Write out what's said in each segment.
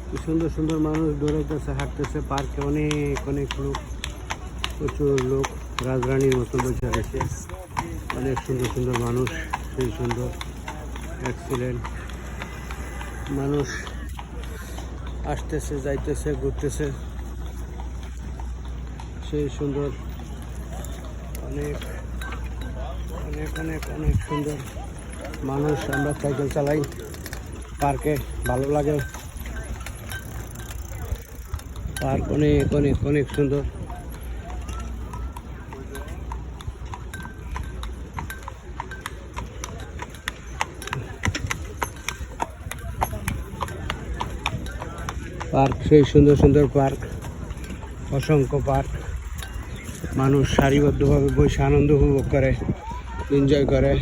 কি সুন্দর সুন্দর মানুষ দৌড়াইতেছে, হাঁটতেছে। পার্কে অনেক অনেক লোক, প্রচুর লোক রাজরানীর মতো বসে রয়েছে। অনেক সুন্দর সুন্দর মানুষ, সেই সুন্দর এক্সিলেন্ট মানুষ আসতেছে, যাইতেছে, ঘুরতেছে, সেই সুন্দর। অনেক অনেক অনেক অনেক সুন্দর মানুষ। আমরা সাইকেল চালাই পার্কে, ভালো লাগে। পার্ক অনেক অনেক অনেক সুন্দর। পার্ক সেই সুন্দর সুন্দর পার্ক, অসংখ্য পার্ক। মানুষ সারিবদ্ধভাবে বসে আনন্দ উপভোগ করে, এনজয় করে।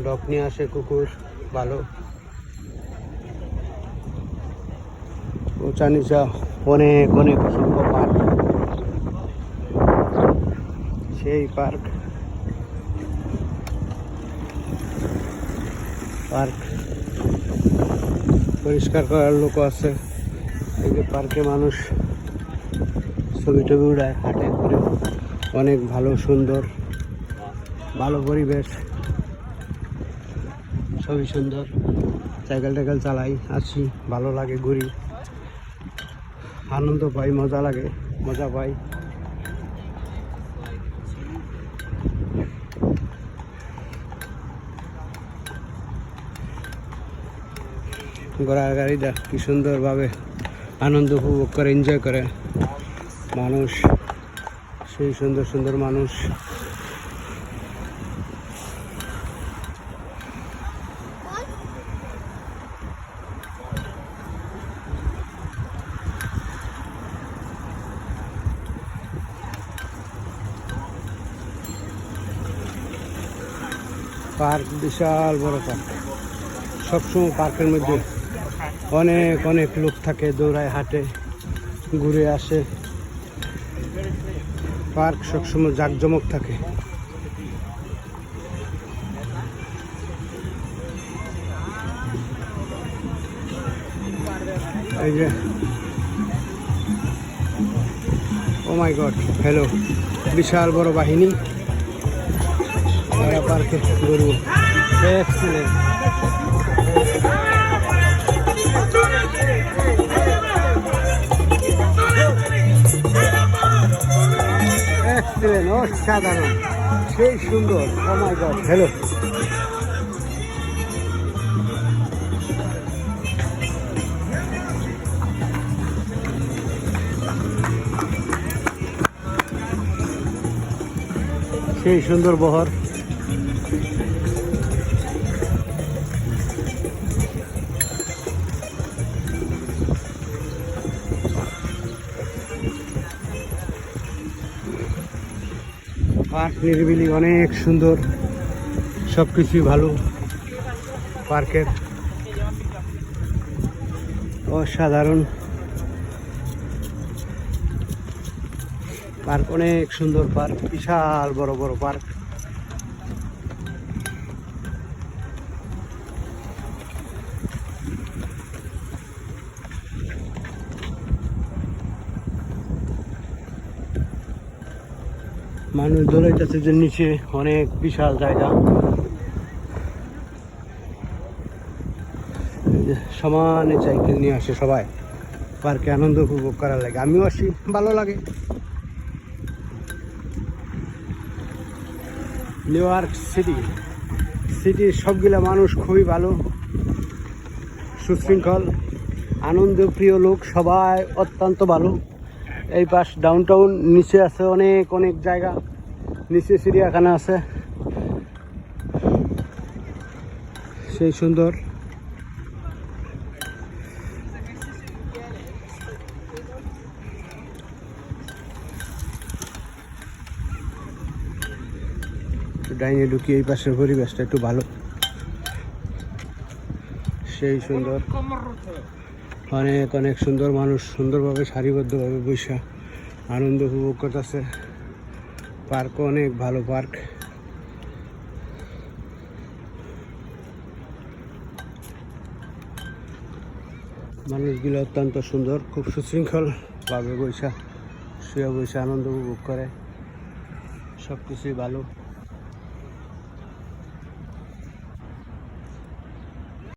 ডগ নিয়ে আসে, কুকুর, ভালো। উঁচা নিচা অনেক অনেক অসংখ্য পার্ক, সেই পার্ক। পার্ক পরিষ্কার করার লোক আছে। এই যে পার্কে মানুষ ছবি টবি উড়ায়, হাঁটে, ঘুরে। অনেক ভালো, সুন্দর, ভালো পরিবেশ, ছবি সুন্দর। সাইকেল টাইকেল চালাই, আসি, ভালো লাগে, ঘুরি, আনন্দ পাই, মজা লাগে, মজা পাই। ঘোড়ার গাড়িটা কি সুন্দরভাবে আনন্দ উপভোগ করে, এনজয় করে মানুষ, সেই সুন্দর সুন্দর মানুষ। পার্ক বিশাল বড় পার্ক। সবসময় পার্কের মধ্যে অনেক অনেক লোক থাকে, দৌড়ায়, হাঁটে, ঘুরে আসে। পার্ক সবসময় জাঁকজমক থাকে। এই যে ও মাই গড, হ্যালো, বিশাল বড় বাহিনী পার্কে গরু। এক্সিলেন্ট, এক্সিলেন্ট, অসাধারণ, সেই সুন্দর। ও মাই গড, হ্যালো। সেই সুন্দর বহর। পার্ক নিরিবিলি, অনেক সুন্দর, সব কিছুই ভালো পার্কের, অসাধারণ। পার্ক অনেক সুন্দর, পার্ক বিশাল বড় বড় পার্ক। মানুষ দৌড়াইতেছে যে নিচে, অনেক বিশাল জায়গা। সমানে সাইকেল নিয়ে আসে সবাই পার্কে আনন্দ উপভোগ করার লাগে। আমিও আসি, ভালো লাগে। নিউ ইয়র্ক সিটির সবগুলা মানুষ খুবই ভালো, সুশৃঙ্খল, আনন্দপ্রিয় লোক, সবাই অত্যন্ত ভালো। এই পাশ ডাউনটাউন, নিচে আছে অনেক অনেক জায়গা, নিচে চিড়িয়াখানা আছে, সেই সুন্দর। ডাইনে ঢুকি, এই পাশের পরিবেশটা একটু ভালো, সেই সুন্দর। অনেক অনেক সুন্দর মানুষ, সুন্দরভাবে সারিবদ্ধভাবে বৈশা আনন্দ উপভোগ করতেছে। পার্কও অনেক ভালো পার্ক। মানুষগুলো অত্যন্ত সুন্দর, খুব সুশৃঙ্খলভাবে শুয়ে বসে আনন্দ উপভোগ করে, সব কিছুই ভালো।